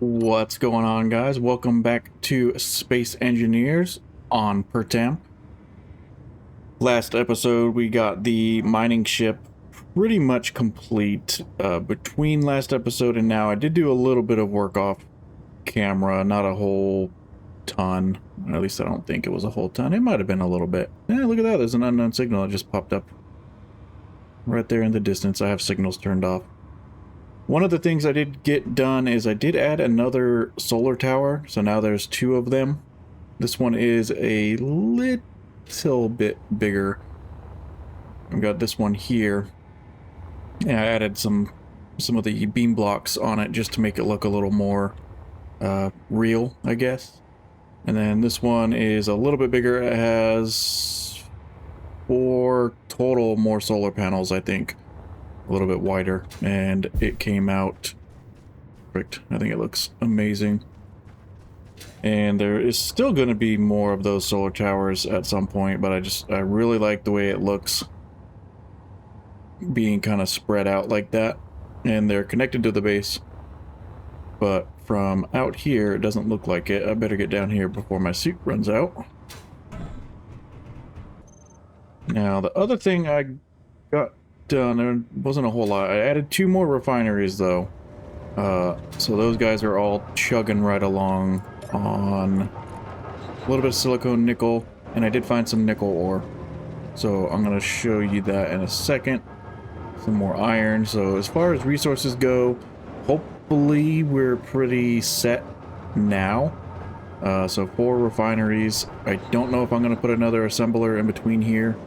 What's going on, guys? Welcome back to Space Engineers on Pertam. Last episode, we got the mining ship pretty much complete. Between last episode and now, I did do a little bit of work off camera, not a whole ton. Or at least I don't think it was a whole ton. It might have been a little bit. Yeah, look at that. There's an unknown signal that just popped up right there in the distance. I have signals turned off. One of the things I did get done is I did add another solar tower, so now there's two of them. This one is a little bit bigger. I've got this one here. Yeah, I added some of the beam blocks on it just to make it look a little more real, I guess. And then this one is a little bit bigger. It has 4 total more solar panels, I think. A little bit wider, and it came out perfect. I think it looks amazing. And there is still going to be more of those solar towers at some point, but I really like the way it looks being kind of spread out like that. And they're connected to the base, but from out here it doesn't look like it. I better get down here before my suit runs out. Now the other thing I got done, there wasn't a whole lot. I added 2 more refineries though, so those guys are all chugging right along on a little bit of silicone nickel, and I did find some nickel ore, so I'm going to show you that in a second. Some more iron. So as far as resources go, hopefully we're pretty set now. So 4 refineries. I don't know if I'm going to put another assembler in between here.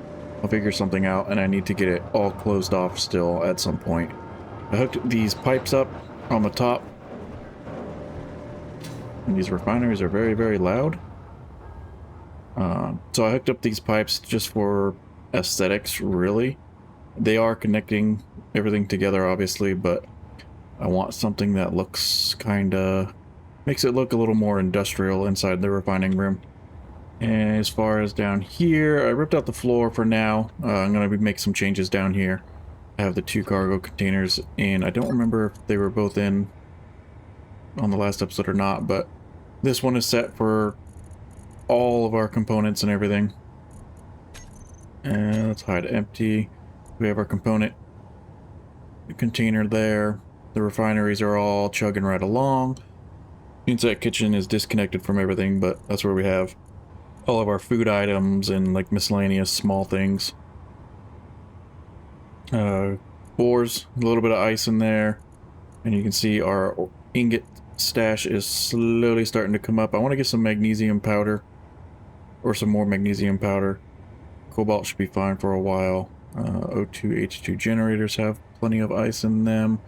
I'll figure something out, and I need to get it all closed off still at some point. I hooked these pipes up on the top. And these refineries are very, very loud. So I hooked up these pipes just for aesthetics, really. They are connecting everything together, obviously, but I want something that looks kinda... makes it look a little more industrial inside the refining room. And as far as down here, I ripped out the floor for now. I'm going to make some changes down here. I have the 2 cargo containers, and I don't remember if they were both in on the last episode or not, but this one is set for all of our components and everything. And let's hide empty. We have our component container there. The refineries are all chugging right along. Inside kitchen is disconnected from everything, but that's where we have all of our food items and like miscellaneous small things. Ores, a little bit of ice in there, and you can see our ingot stash is slowly starting to come up. I want to get some magnesium powder, or some more magnesium powder. Cobalt should be fine for a while. O2H2 generators have plenty of ice in them,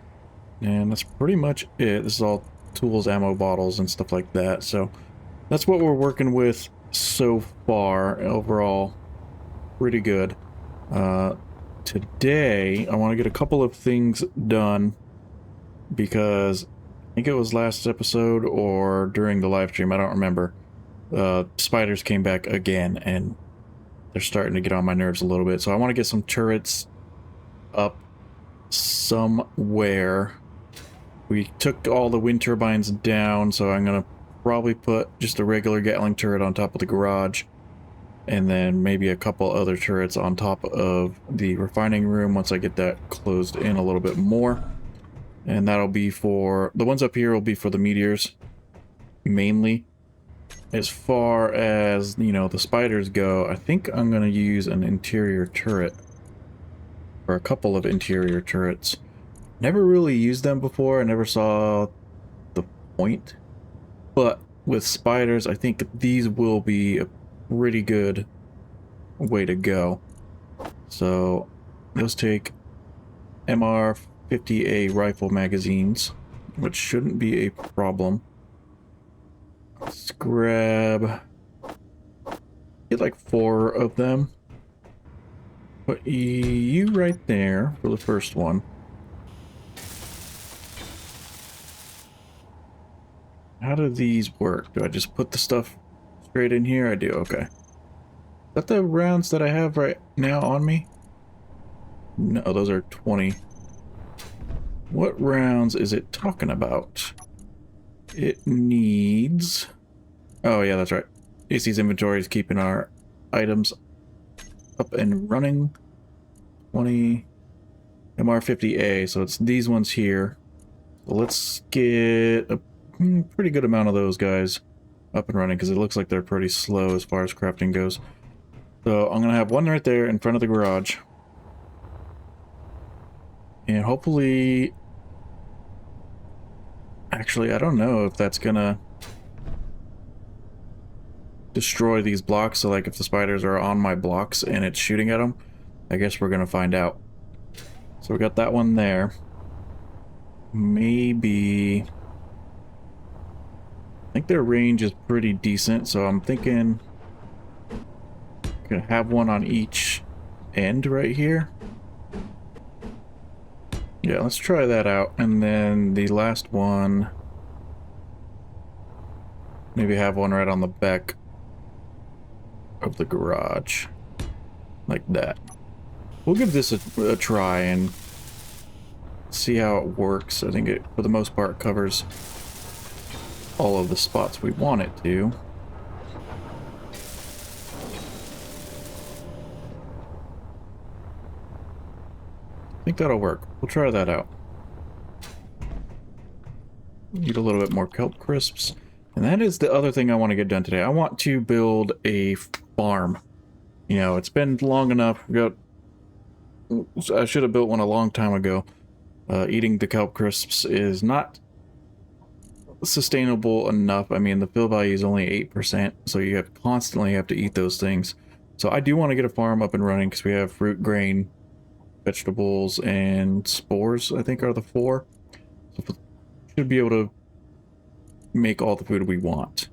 and that's pretty much it. This is all tools, ammo bottles, and stuff like that. So that's what we're working with so far. Overall, pretty good. Today I want to get a couple of things done, because I think it was last episode or during the live stream, I don't remember, spiders came back again, and they're starting to get on my nerves a little bit. So I want to get some turrets up somewhere. We took all the wind turbines down, so I'm gonna probably put just a regular Gatling turret on top of the garage, and then maybe a couple other turrets on top of the refining room once I get that closed in a little bit more. And that'll be for the ones up here, will be for the meteors mainly. As far as, you know, the spiders go, I think I'm gonna use an interior turret, or a couple of interior turrets. Never really used them before. I never saw the point. But with spiders, I think these will be a pretty good way to go. So those take MR50A rifle magazines, which shouldn't be a problem. Let's grab, get like 4 of them. Put you right there for the first one. How do these work? Do I just put the stuff straight in here? I do, okay. Is that the rounds that I have right now on me? No, those are 20. What rounds is it talking about? it needs... Oh, yeah, that's right. AC's inventory is keeping our items up and running. 20 MR50A, so it's these ones here. So let's get a pretty good amount of those guys up and running, because it looks like they're pretty slow as far as crafting goes. So I'm going to have one right there in front of the garage. And hopefully... Actually, I don't know if that's going to destroy these blocks. So like if the spiders are on my blocks and it's shooting at them, I guess we're going to find out. So we got that one there. Maybe... I think their range is pretty decent, so I'm thinking... Gonna have one on each end right here. Yeah, let's try that out. And then the last one... Maybe have one right on the back of the garage. Like that. We'll give this a try and see how it works. I think it, for the most part, covers all of the spots we want it to. I think that'll work. We'll try that out. Need a little bit more kelp crisps. And that is the other thing I want to get done today. I want to build a farm. You know, it's been long enough. I should have built one a long time ago. Eating the kelp crisps is not sustainable enough. I mean, the fill value is only 8%, so you constantly have to eat those things. So I do want to get a farm up and running because we have fruit, grain, vegetables, and spores, I think are the 4. So should be able to make all the food we want.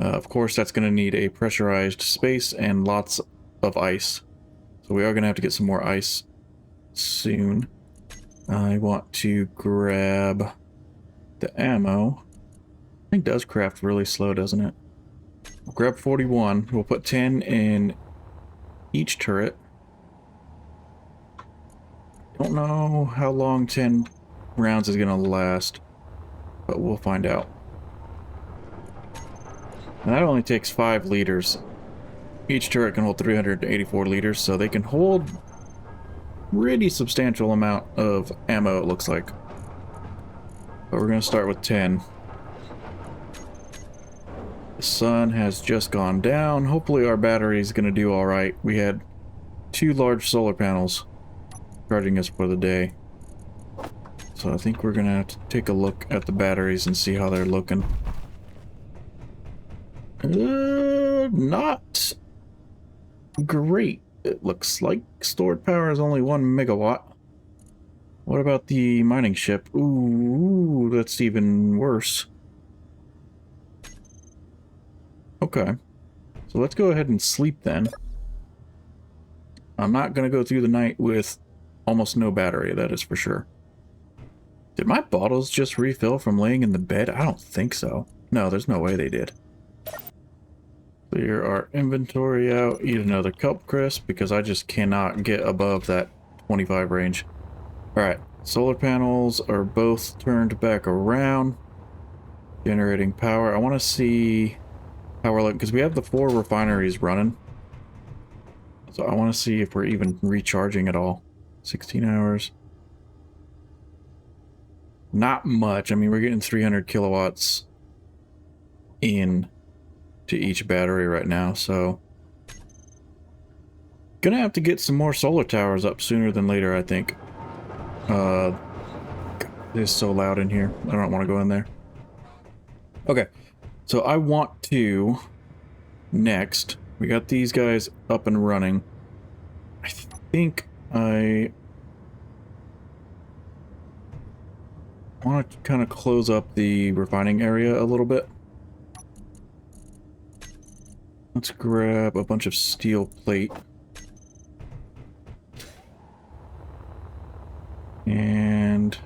Of course, that's going to need a pressurized space and lots of ice. So we are going to have to get some more ice soon. I want to grab the ammo. I think it does craft really slow, doesn't it? We'll grab 41. We'll put 10 in each turret. Don't know how long 10 rounds is going to last, but we'll find out. And that only takes 5 liters. Each turret can hold 384 liters, so they can hold pretty substantial amount of ammo, it looks like. But we're going to start with 10. The sun has just gone down. Hopefully our battery is going to do alright. We had 2 large solar panels charging us for the day. So I think we're going to have to take a look at the batteries and see how they're looking. Not great. It looks like stored power is only 1 megawatt. What about the mining ship? Ooh, that's even worse. Okay. So let's go ahead and sleep then. I'm not going to go through the night with almost no battery, that is for sure. Did my bottles just refill from laying in the bed? I don't think so. No, there's no way they did. Clear our inventory out. Eat another kelp crisp because I just cannot get above that 25 range. Alright, solar panels are both turned back around. Generating power. I want to see how we're looking because we have the 4 refineries running. So I want to see if we're even recharging at all. 16 hours. Not much. I mean, we're getting 300 kilowatts in to each battery right now, so gonna have to get some more solar towers up sooner than later, I think. It's so loud in here. I don't want to go in there. Okay, so I want to next. We got these guys up and running. I think I want to kind of close up the refining area a little bit. Let's grab a bunch of steel plate. And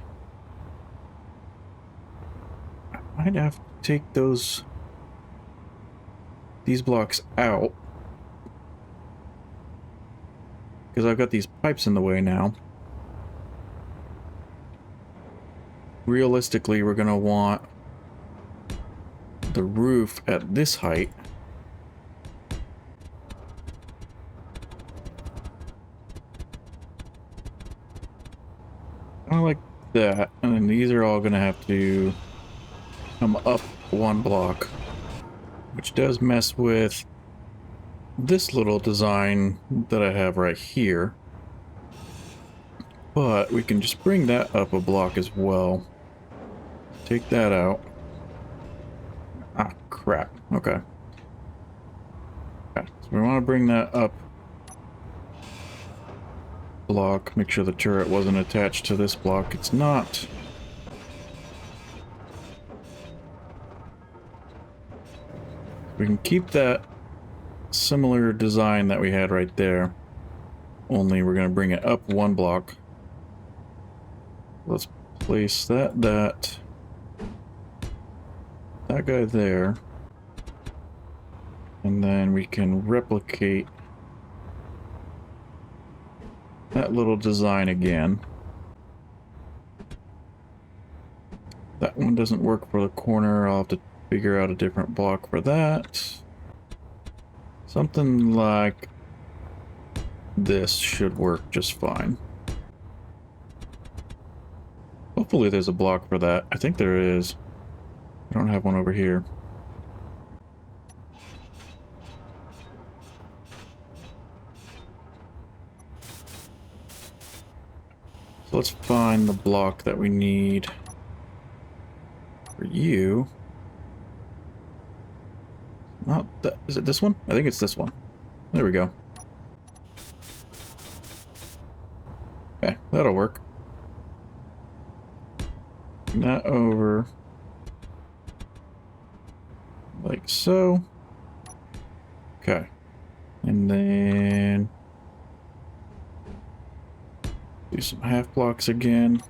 I might have to take these blocks out because I've got these pipes in the way now. Realistically, we're gonna want the roof at this height. I like that, and then these are all gonna have to come up one block, which does mess with this little design that I have right here. But we can just bring that up a block as well. Take that out. Ah, crap. Okay. Okay. So we want to bring that up block. Make sure the turret wasn't attached to this block. It's not. We can keep that similar design that we had right there. Only we're going to bring it up one block. Let's place that guy there. And then we can replicate that little design again. That one doesn't work for the corner. I'll have to figure out a different block for that. Something like this should work just fine. Hopefully there's a block for that. I think there is. I don't have one over here. So let's find the block that we need for you. Not that. Is it this one? I think it's this one. There we go. Okay, that'll work. Bring that over. Like so. Okay. And then do some half blocks again.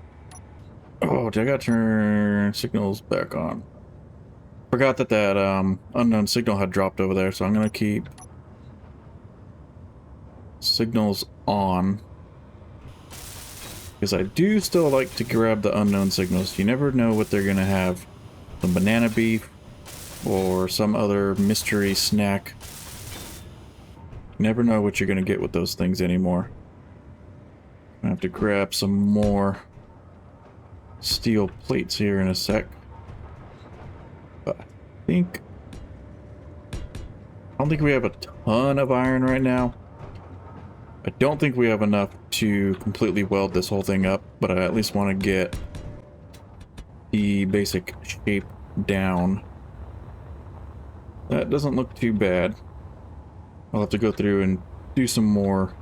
Oh, I gotta turn signals back on. Forgot that unknown signal had dropped over there, so I'm gonna keep signals on. Because I do still like to grab the unknown signals. You never know what they're gonna have. Some banana beef or some other mystery snack. You never know what you're gonna get with those things anymore. I have to grab some more steel plates here in a sec. But I don't think we have a ton of iron right now. I don't think we have enough to completely weld this whole thing up, but I at least want to get the basic shape down. That doesn't look too bad. I'll have to go through and do some more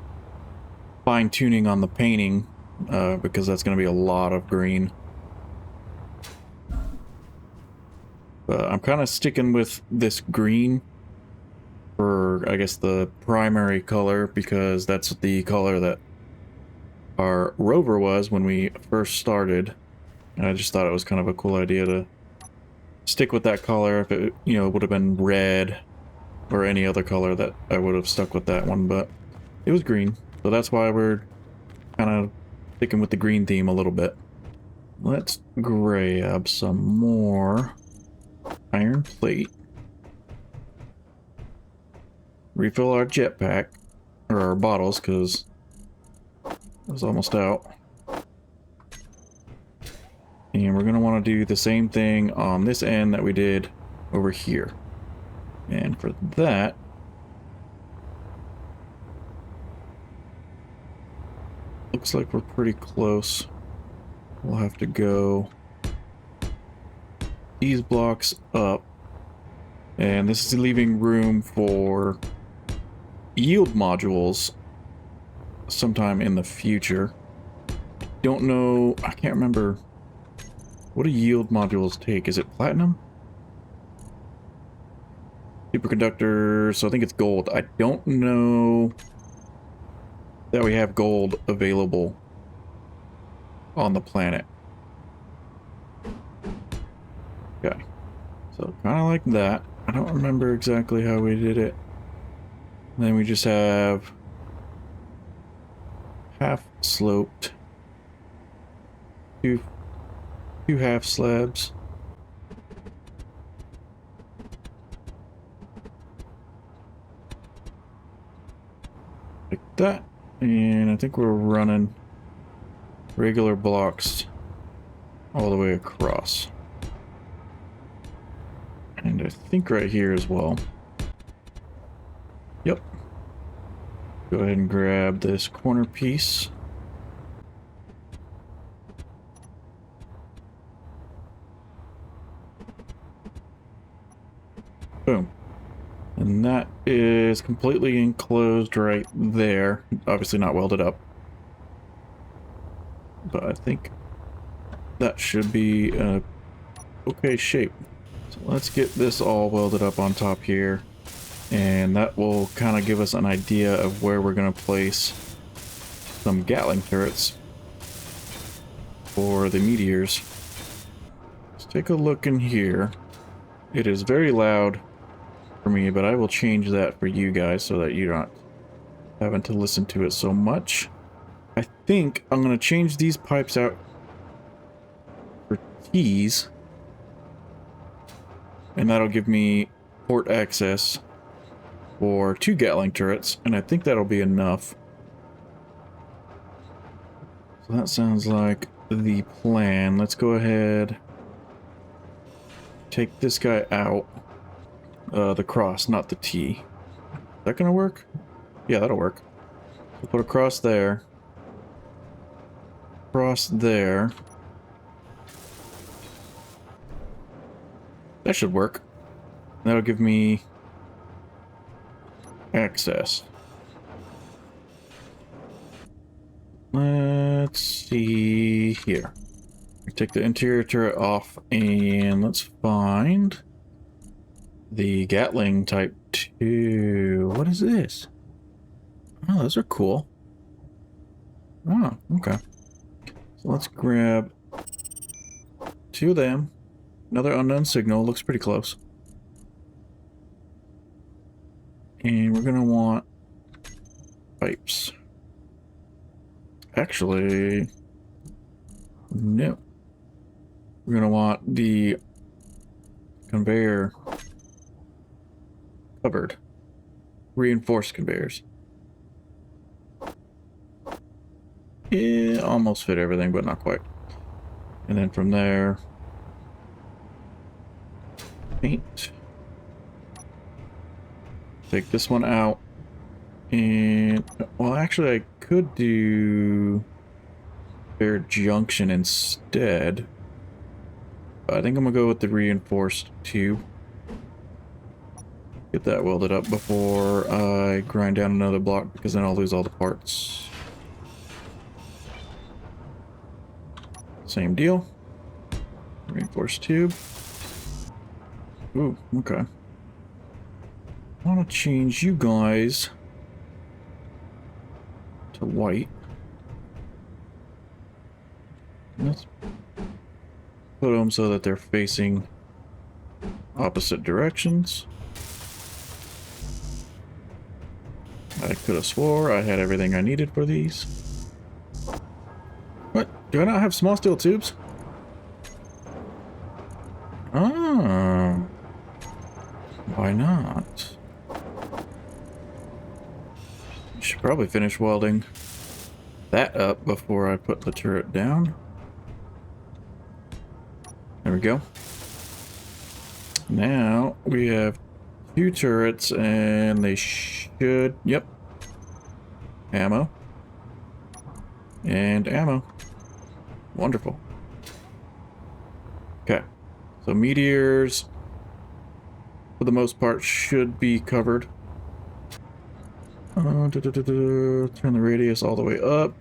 fine-tuning on the painting, because that's going to be a lot of green. But I'm kind of sticking with this green for, I guess, the primary color, because that's the color that our rover was when we first started. And I just thought it was kind of a cool idea to stick with that color. If it, would have been red or any other color, that I would have stuck with that one, but it was green. So that's why we're kind of sticking with the green theme a little bit. Let's grab some more iron plate. Refill our jetpack, or our bottles, because it was almost out. And we're going to want to do the same thing on this end that we did over here. And for that, looks like we're pretty close. We'll have to go these blocks up. And this is leaving room for yield modules sometime in the future. Don't know, I can't remember. What do yield modules take? Is it platinum? Superconductor, so I think it's gold. I don't know that we have gold available on the planet. Okay. So kind of like that. I don't remember exactly how we did it. And then we just have half sloped. Two half slabs. that. And I think we're running regular blocks all the way across. And I think right here as well. Yep. Go ahead and grab this corner piece. Boom. And that is completely enclosed right there. Obviously not welded up. But I think that should be a okay shape. So let's get this all welded up on top here. And that will kind of give us an idea of where we're going to place some Gatling turrets for the meteors. Let's take a look in here. It is very loud for me, but I will change that for you guys so that you're not having to listen to it so much. I think I'm going to change these pipes out for T's, and that'll give me port access for 2 Gatling turrets, and I think that'll be enough. So that sounds like the plan. Let's go ahead, take this guy out. The cross, not the T. Is that gonna work? Yeah, that'll work. We'll put a cross there. Cross there. That should work. That'll give me access. Let's see here. Take the interior turret off and let's find the Gatling Type 2. What is this? Oh, those are cool. Oh, okay. So let's grab 2 of them. Another unknown signal. Looks pretty close. And we're going to want pipes. Actually, no. We're going to want the conveyor covered. Reinforced conveyors. Yeah, almost fit everything, but not quite. And then from there, paint. Take this one out. And, well, actually, I could do their junction instead. I think I'm gonna go with the reinforced tube. Get that welded up before I grind down another block, because then I'll lose all the parts. Same deal. Reinforced tube. Ooh, okay. I want to change you guys to white. Let's put them so that they're facing opposite directions. I could have swore I had everything I needed for these. What? Do I not have small steel tubes? Oh. Why not? I should probably finish welding that up before I put the turret down. There we go. Now we have 2 turrets and they should, yep. Ammo. And ammo. Wonderful. Okay. So meteors, for the most part, should be covered. Turn the radius all the way up.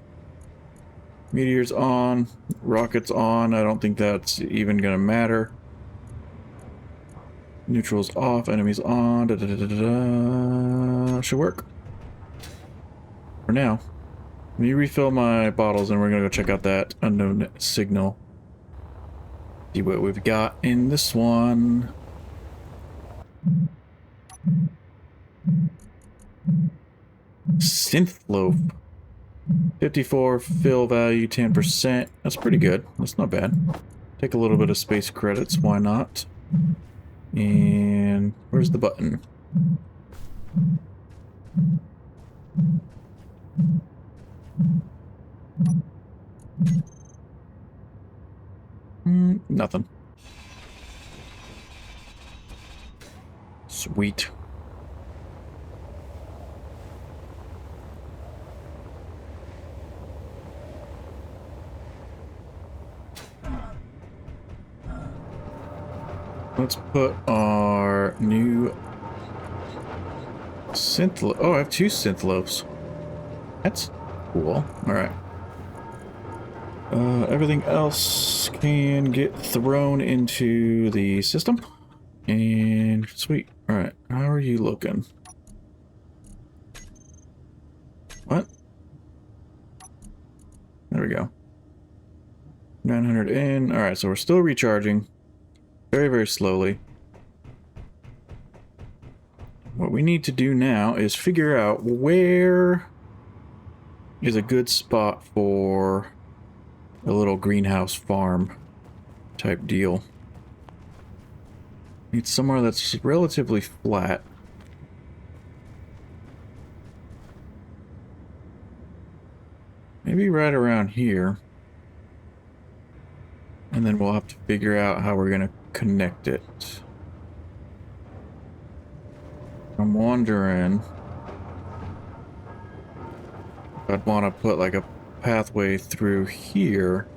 Meteors on. Rockets on. I don't think that's even going to matter. Neutrals off. Enemies on. Should work. For now. Let me refill my bottles and we're going to go check out that unknown signal. See what we've got in this one. Synth loaf. 54 fill value, 10%. That's pretty good. That's not bad. Take a little bit of space credits. Why not? And where's the button? Nothing. Sweet. Let's put our new synth. Oh, I have 2 synth loaves. That's cool. All right. Everything else can get thrown into the system. And sweet. All right. How are you looking? What? There we go. 900 in. All right. So we're still recharging. Very, very slowly. What we need to do now is figure out where is a good spot for a little greenhouse farm type deal. Need somewhere that's relatively flat. Maybe right around here. And then we'll have to figure out how we're going to connect it. I'm wondering if I'd want to put like a pathway through here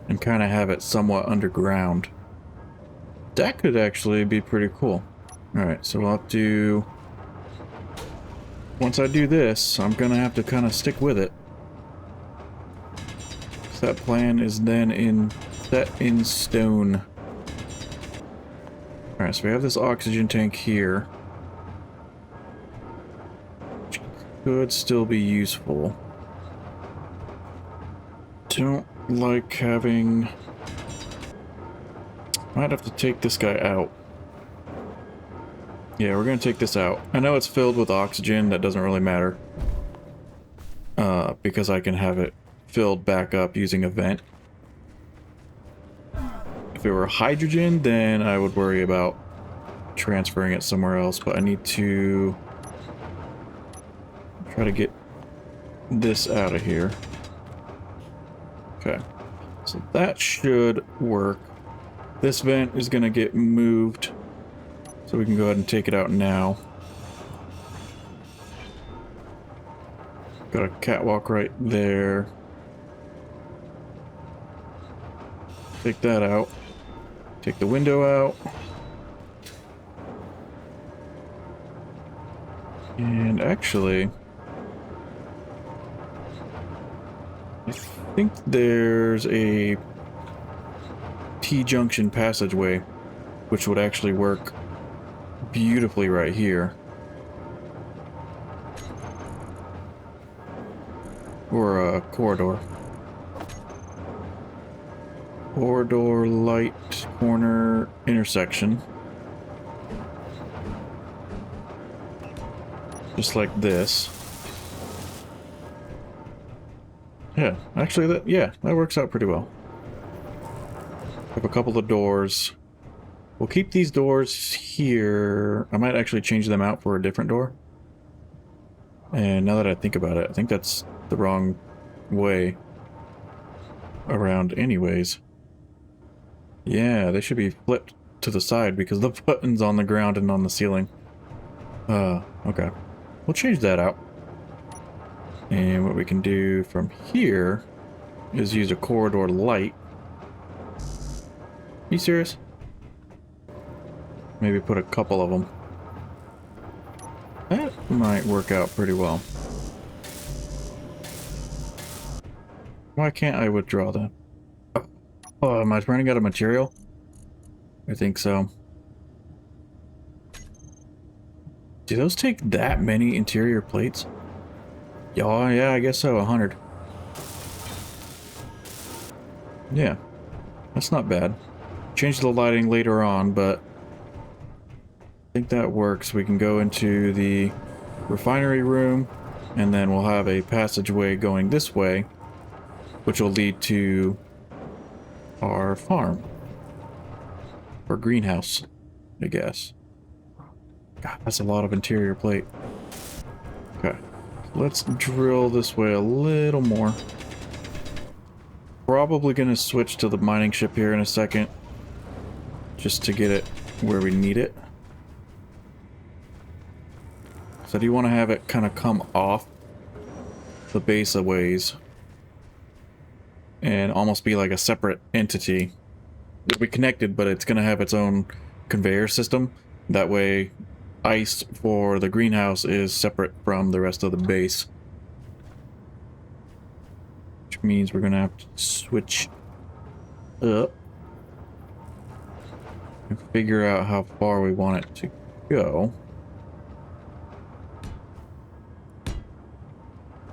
and kind of have it somewhat underground. That could actually be pretty cool. Alright, so we'll have to... Once I do this, I'm going to have to kind of stick with it. That plan is then set in stone. Alright, so we have this oxygen tank here, which could still be useful. Don't like having... Might have to take this guy out. Yeah, we're gonna take this out. I know it's filled with oxygen, that doesn't really matter. Because I can have it filled back up using a vent. If it were hydrogen, then I would worry about transferring it somewhere else, but I need to try to get this out of here. Okay, so that should work. This vent is going to get moved, so we can go ahead and take it out now. Got a catwalk right there. Take that out. Take the window out. And actually, I think there's a T-junction passageway, which would actually work beautifully right here. Or a corridor. Corridor, light, corner, intersection. Just like this. Yeah, actually that works out pretty well. Have a couple of doors. We'll keep these doors here. I might actually change them out for a different door. And now that I think about it, I think that's the wrong way around anyways. Yeah, they should be flipped to the side because the button's on the ground and on the ceiling. Okay. We'll change that out. And what we can do from here is use a corridor light. You serious? Maybe put a couple of them. That might work out pretty well. Why can't I withdraw that? Oh, am I running out of material? I think so. Do those take that many interior plates? Yeah, I guess so, 100. Yeah, that's not bad. Change the lighting later on, but I think that works. We can go into the refinery room, and then we'll have a passageway going this way, which will lead to our farm. Or greenhouse, I guess. God, that's a lot of interior plate. Okay. let's drill this way a little more. Probably going to switch to the mining ship here in a second, just to get it where we need it. So do you want to have it kind of come off the base a ways and almost be like a separate entity? It'll be connected, but it's going to have its own conveyor system. That way, ice for the greenhouse is separate from the rest of the base. Which means we're going to have to switch up and figure out how far we want it to go.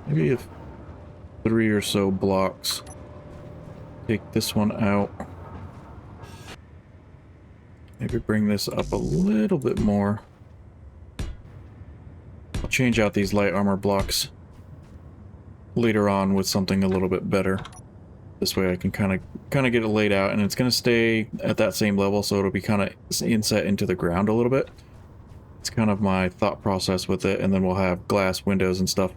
Maybe if 3 or so blocks. Take this one out. Maybe bring this up a little bit more. I'll change out these light armor blocks later on with something a little bit better. This way I can kind of get it laid out, and it's going to stay at that same level, so it'll be kind of inset into the ground a little bit. It's kind of my thought process with it, and then we'll have glass windows and stuff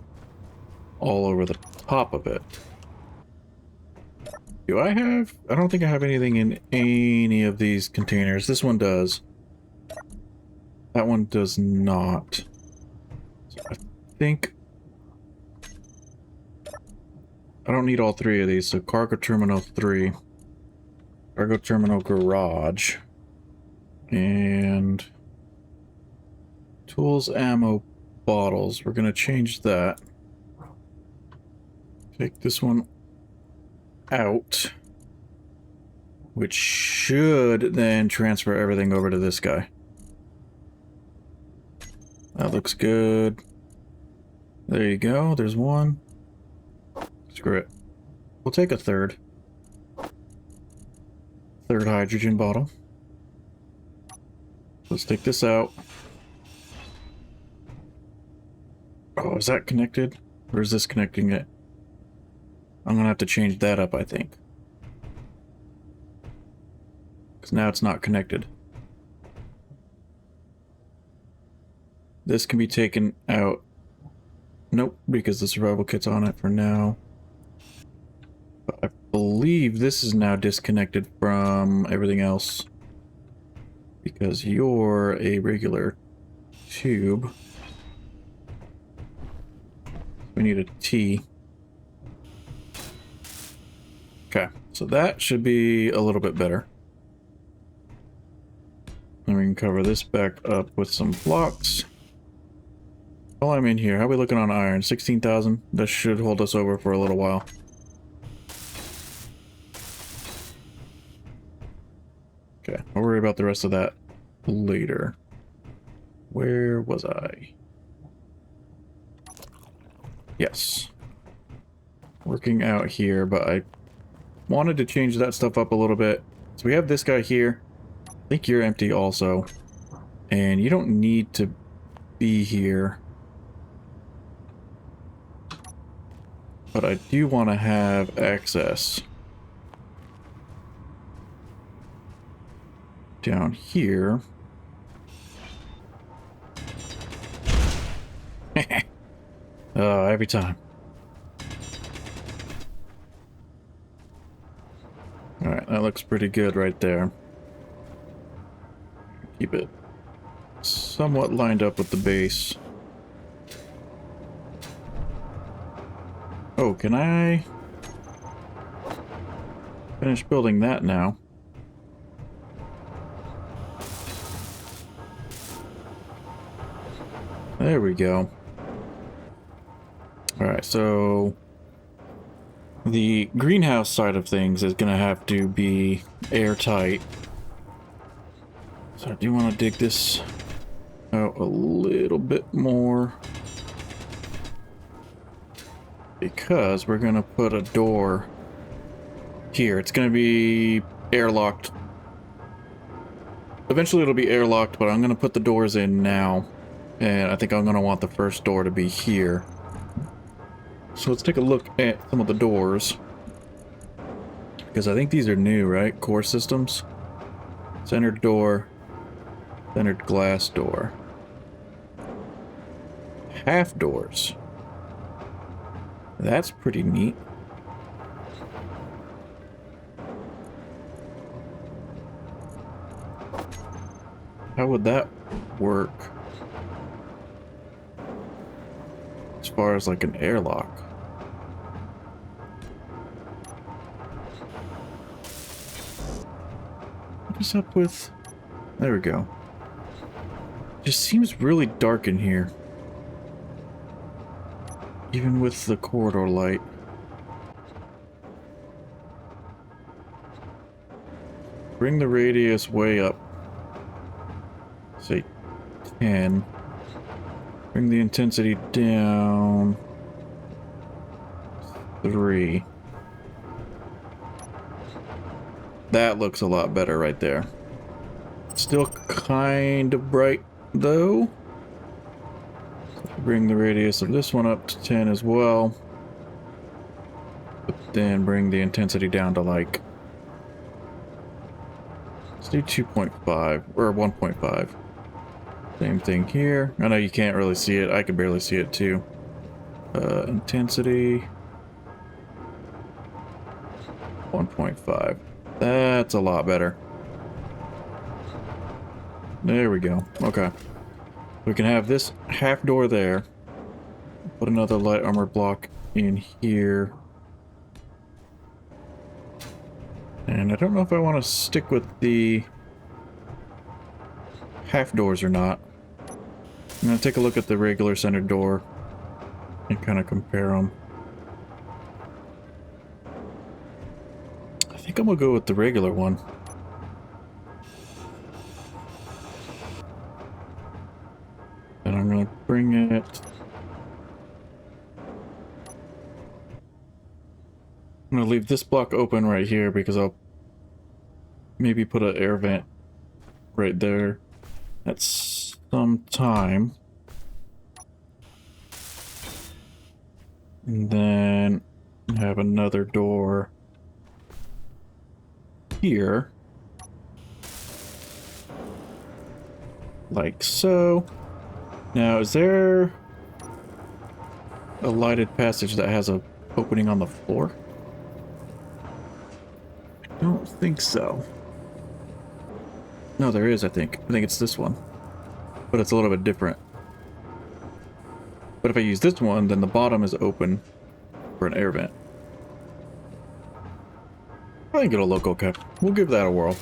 all over the top of it. Do I have... I don't think I have anything in any of these containers. This one does. That one does not. So I think... I don't need all 3 of these, so cargo terminal 3. Cargo terminal garage. And... tools, ammo, bottles. We're going to change that. Take this one out, which should then transfer everything over to this guy. That looks good. There you go. There's one. Screw it. We'll take a third hydrogen bottle. Let's take this out. Oh, is that connected? Or is this connecting it? I'm gonna have to change that up, I think. Because now it's not connected. This can be taken out. Nope, because the survival kit's on it for now. But I believe this is now disconnected from everything else. Because you're a regular tube. We need a T. Okay, so that should be a little bit better. And we can cover this back up with some blocks. While I'm in here, how are we looking on iron? 16,000? That should hold us over for a little while. Okay, I'll worry about the rest of that later. Where was I? Yes. Working out here, but I wanted to change that stuff up a little bit. So we have this guy here. I think you're empty also. And you don't need to be here. But I do want to have access down here. Every time. Alright, that looks pretty good right there. Keep it somewhat lined up with the base. Oh, can I finish building that now? There we go. Alright, so the greenhouse side of things is going to have to be airtight. So I do want to dig this out a little bit more, because we're going to put a door here. It's going to be airlocked. Eventually it'll be airlocked, but I'm going to put the doors in now. And I think I'm going to want the first door to be here. So let's take a look at some of the doors. Because I think these are new, right? Core systems. Centered door. Centered glass door. Half doors. That's pretty neat. How would that work? As far as like an airlock. What is up with... There we go. Just seems really dark in here. Even with the corridor light. Bring the radius way up. Say 10. Bring the intensity down 3. That looks a lot better right there. Still kind of bright though. Bring the radius of this one up to 10 as well. But then bring the intensity down to like... Let's do 2.5 or 1.5. Same thing here. I know you can't really see it. I can barely see it too. Intensity 1.5. That's a lot better. There we go. Okay. We can have this half door there. Put another light armor block in here. And I don't know if I want to stick with the half doors or not. I'm going to take a look at the regular center door and kind of compare them. I think I'm going to go with the regular one. And I'm going to bring it... I'm going to leave this block open right here because I'll maybe put an air vent right there at some time. And then have another door here. Like so. Now, is there a lighted passage that has a opening on the floor? I don't think so. No, there is, I think. I think it's this one. But it's a little bit different. But if I use this one, then the bottom is open for an air vent. I think it'll look okay. We'll give that a whirl.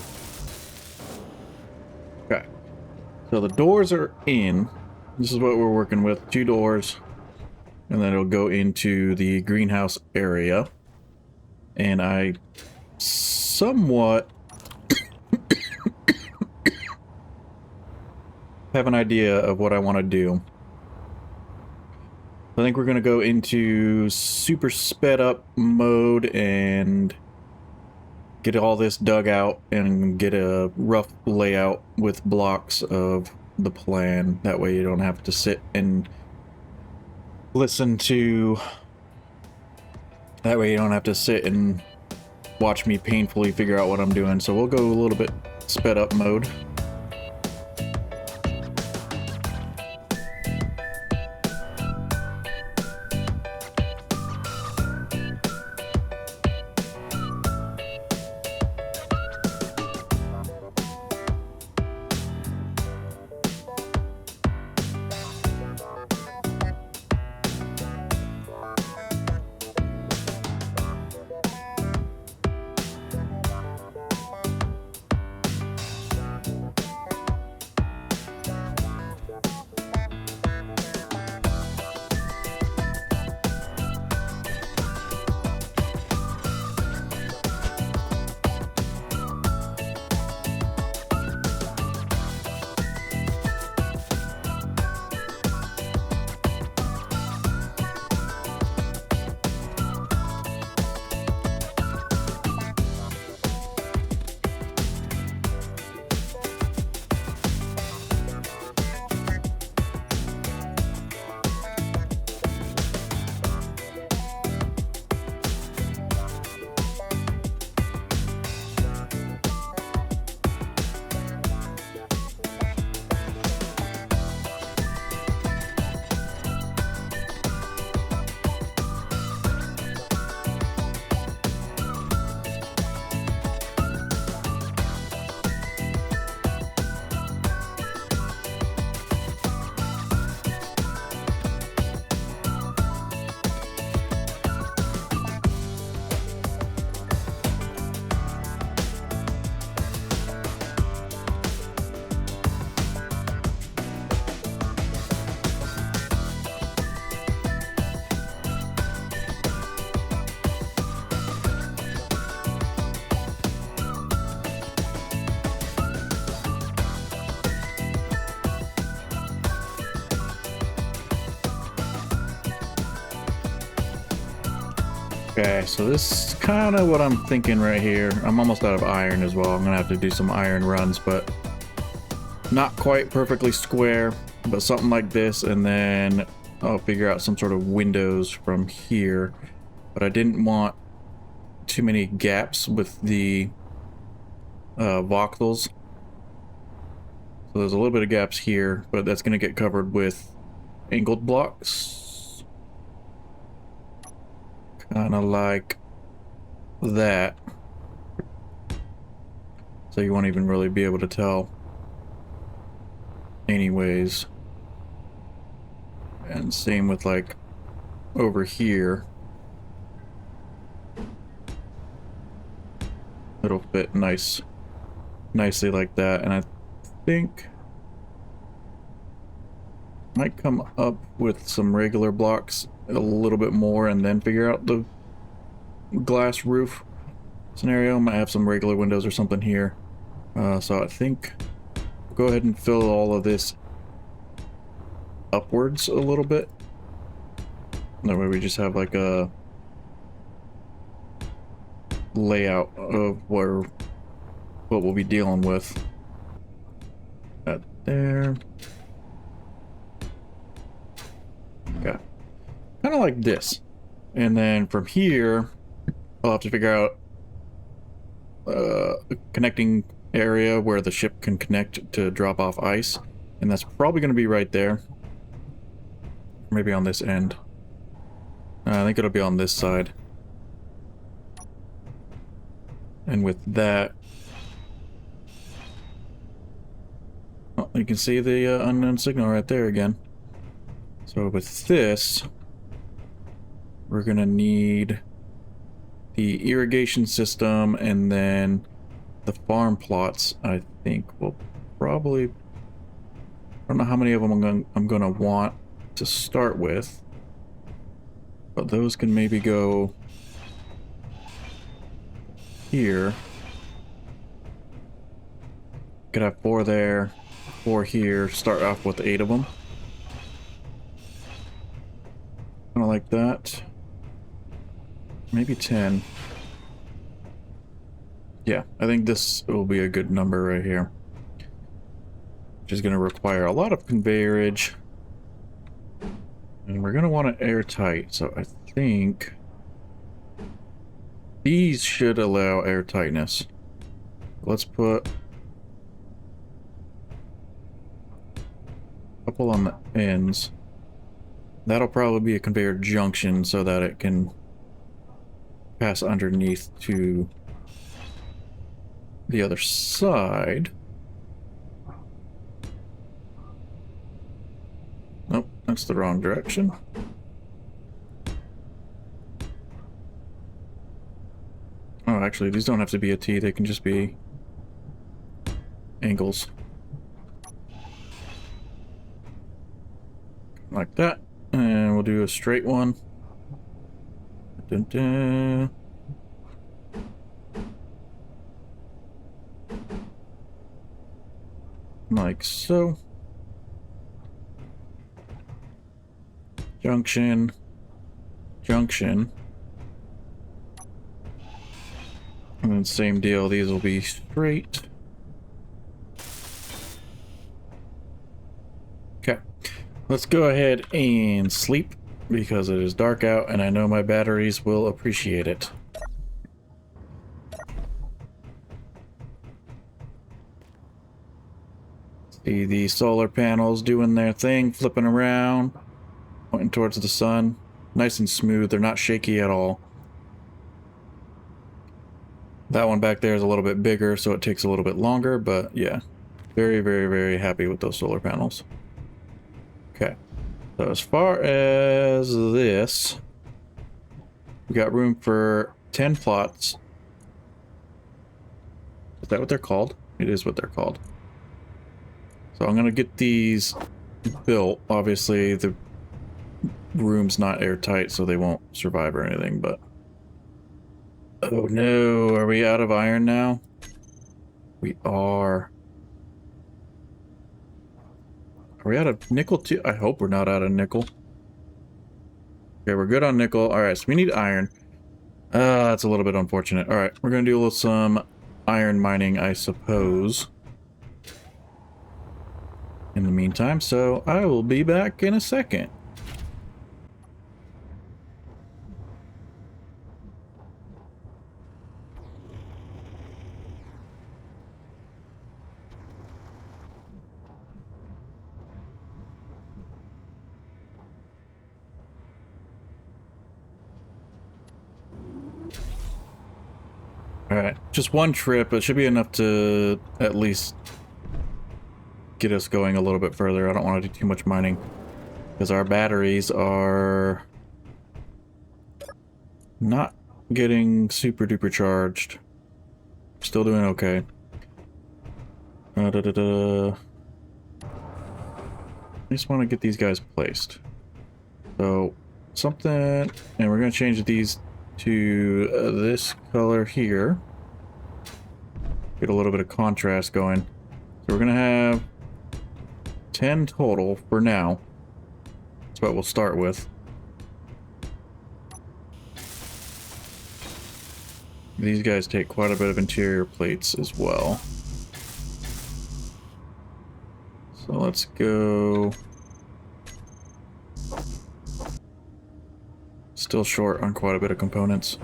Okay. So the doors are in. This is what we're working with. 2 doors. And then it'll go into the greenhouse area. And I somewhat have an idea of what I want to do. I think we're going to go into super sped up mode and get all this dug out and get a rough layout with blocks of the plan. That way you don't have to sit and listen to... That way you don't have to sit and watch me painfully figure out what I'm doing. So we'll go a little bit sped up mode. Okay, so this is kind of what I'm thinking right here. I'm almost out of iron as well. I'm gonna have to do some iron runs, but not quite perfectly square, but something like this, and then I'll figure out some sort of windows from here. But I didn't want too many gaps with the voxels. So there's a little bit of gaps here, but that's gonna get covered with angled blocks. Kind of like that. So you won't even really be able to tell anyways. And same with like over here. It'll fit nicely like that. And I think might come up with some regular blocks a little bit more and then figure out the glass roof scenario. Might have some regular windows or something here. So I think go ahead and fill all of this upwards a little bit. That way we just have like a layout of what we'll be dealing with. That there. Okay. Kind of like this. And then from here, I'll have to figure out a connecting area where the ship can connect to drop off ice. And that's probably going to be right there. Maybe on this end. I think it'll be on this side. And with that... Oh, you can see the unknown signal right there again. So with this, we're going to need the irrigation system and then the farm plots, I think, will probably... I don't know how many of them I'm going to want to start with. But those can maybe go here. Could have 4 there, 4 here, start off with 8 of them. Kind of like that. Maybe 10. Yeah, I think this will be a good number right here. Which is going to require a lot of conveyorage. And we're going to want it airtight, so I think these should allow airtightness. Let's put a couple on the ends. That'll probably be a conveyor junction so that it can pass underneath to the other side. Nope, that's the wrong direction. Oh, actually, these don't have to be a T, they can just be angles. Like that. And we'll do a straight one. Dun -dun. Like so. Junction. Junction. And then same deal, these will be straight. Okay. Let's go ahead and sleep because it is dark out and I know my batteries will appreciate it. See the solar panels doing their thing, flipping around, pointing towards the sun. Nice and smooth, they're not shaky at all. That one back there is a little bit bigger, so it takes a little bit longer, but yeah. Very, very, very happy with those solar panels. Okay. So as far as this, we got room for 10 plots. Is that what they're called? It is what they're called. So I'm going to get these built. Obviously, the room's not airtight, so they won't survive or anything, but... Oh no, are we out of iron now? We are. Are we out of nickel too? I hope we're not out of nickel. Okay, we're good on nickel. Alright, so we need iron. That's a little bit unfortunate. All right, we're gonna do some iron mining, I suppose, in the meantime, so I will be back in a second. All right, just one trip. It should be enough to at least get us going a little bit further. I don't want to do too much mining because our batteries are not getting super duper charged. Still doing okay. I just want to get these guys placed. So something, and we're going to change these to this color here. Get a little bit of contrast going. So we're going to have 10 total for now. That's what we'll start with. These guys take quite a bit of interior plates as well. So let's go. Still short on quite a bit of components.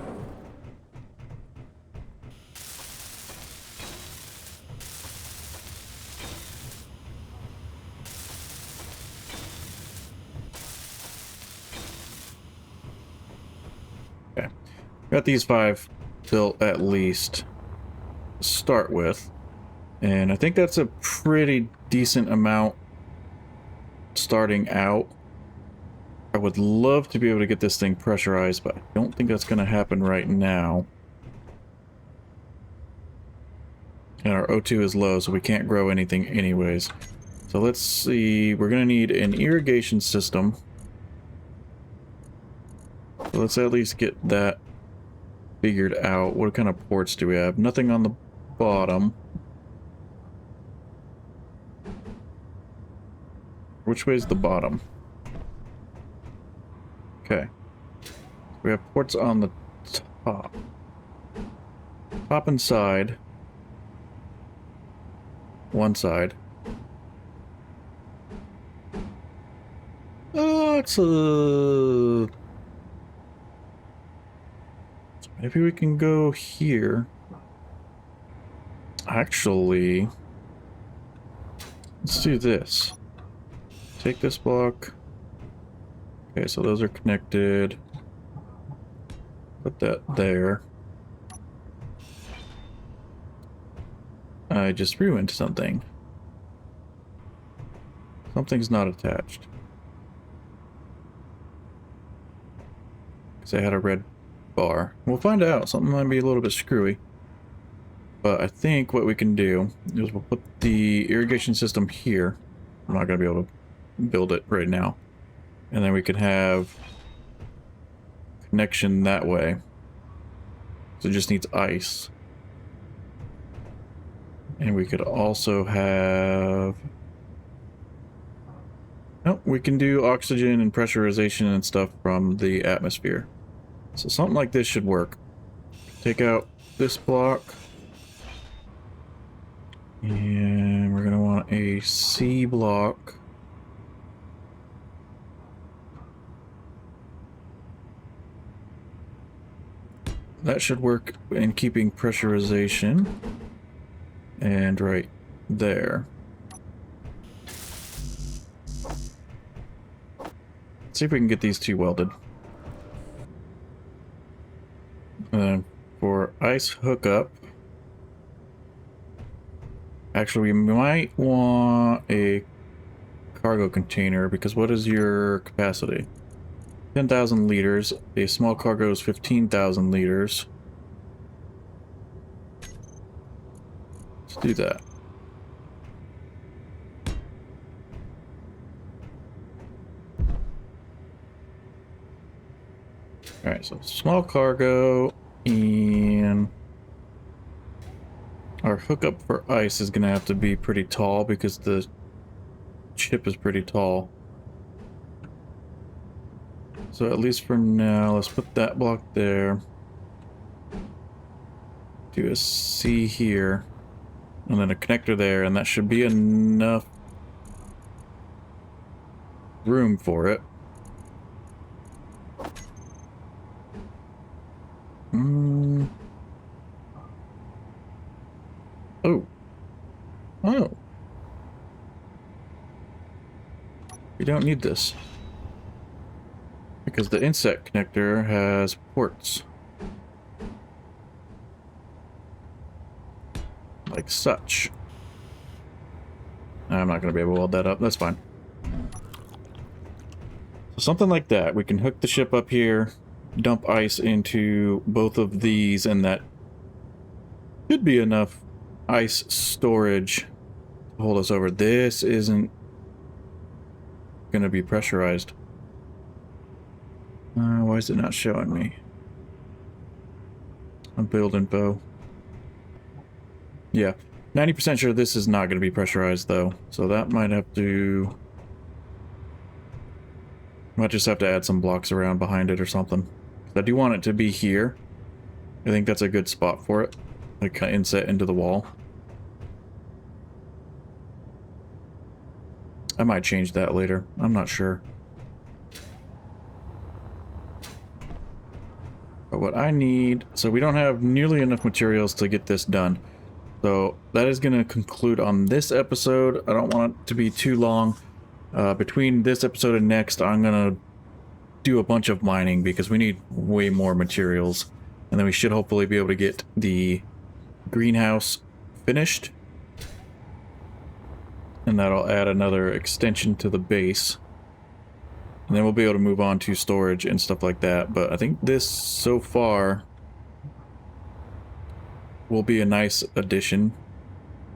Okay. Got these 5 built at least to start with. And I think that's a pretty decent amount starting out. I would love to be able to get this thing pressurized, but I don't think that's going to happen right now. And our O2 is low, so we can't grow anything anyways. So let's see, we're going to need an irrigation system. So let's at least get that figured out. What kind of ports do we have? Nothing on the bottom. Which way is the bottom? Okay. We have ports on the top. Top and side. One side. It's a... Maybe we can go here. Actually, let's do this. Take this block. Okay, so those are connected. Put that there. I just ruined something. Something's not attached. Because I had a red bar. We'll find out. Something might be a little bit screwy. But I think what we can do is we'll put the irrigation system here. I'm not going to be able to build it right now. And then we could have connection that way. So it just needs ice. And we could also have... No, we can do oxygen and pressurization and stuff from the atmosphere. So something like this should work. Take out this block. And we're going to want a C block. That should work in keeping pressurization. And right there. Let's see if we can get these 2 welded. For ice hookup. Actually, we might want a cargo container, because what is your capacity? 10,000 liters. A small cargo is 15,000 liters. Let's do that. Alright, so small cargo, and our hookup for ice is going to have to be pretty tall because the ship is pretty tall. So at least for now, let's put that block there. do a C here, and then a connector there, and that should be enough room for it. Oh. Oh. We don't need this. Because the inset connector has ports. Like such. I'm not going to be able to weld that up. That's fine. So something like that. We can hook the ship up here, dump ice into both of these, and that should be enough ice storage to hold us over. This isn't going to be pressurized. Why is it not showing me? On build info. Yeah, 90% sure this is not going to be pressurized though, so that might have to... Might just have to add some blocks around behind it or something. I do want it to be here. I think that's a good spot for it. Like inset into the wall. I might change that later. I'm not sure. But what I need... So we don't have nearly enough materials to get this done. So that is going to conclude on this episode. I don't want it to be too long. Between this episode and next, I'm going to do a bunch of mining because we need way more materials. And then we should hopefully be able to get the greenhouse finished. And that'll add another extension to the base. And then we'll be able to move on to storage and stuff like that. But I think this, so far, will be a nice addition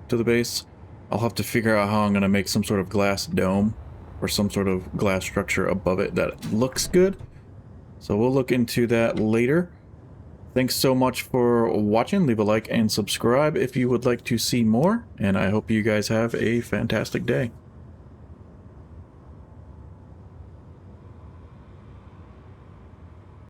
to the base. I'll have to figure out how I'm going to make some sort of glass dome or some sort of glass structure above it that looks good. So we'll look into that later. Thanks so much for watching. Leave a like and subscribe if you would like to see more. And I hope you guys have a fantastic day.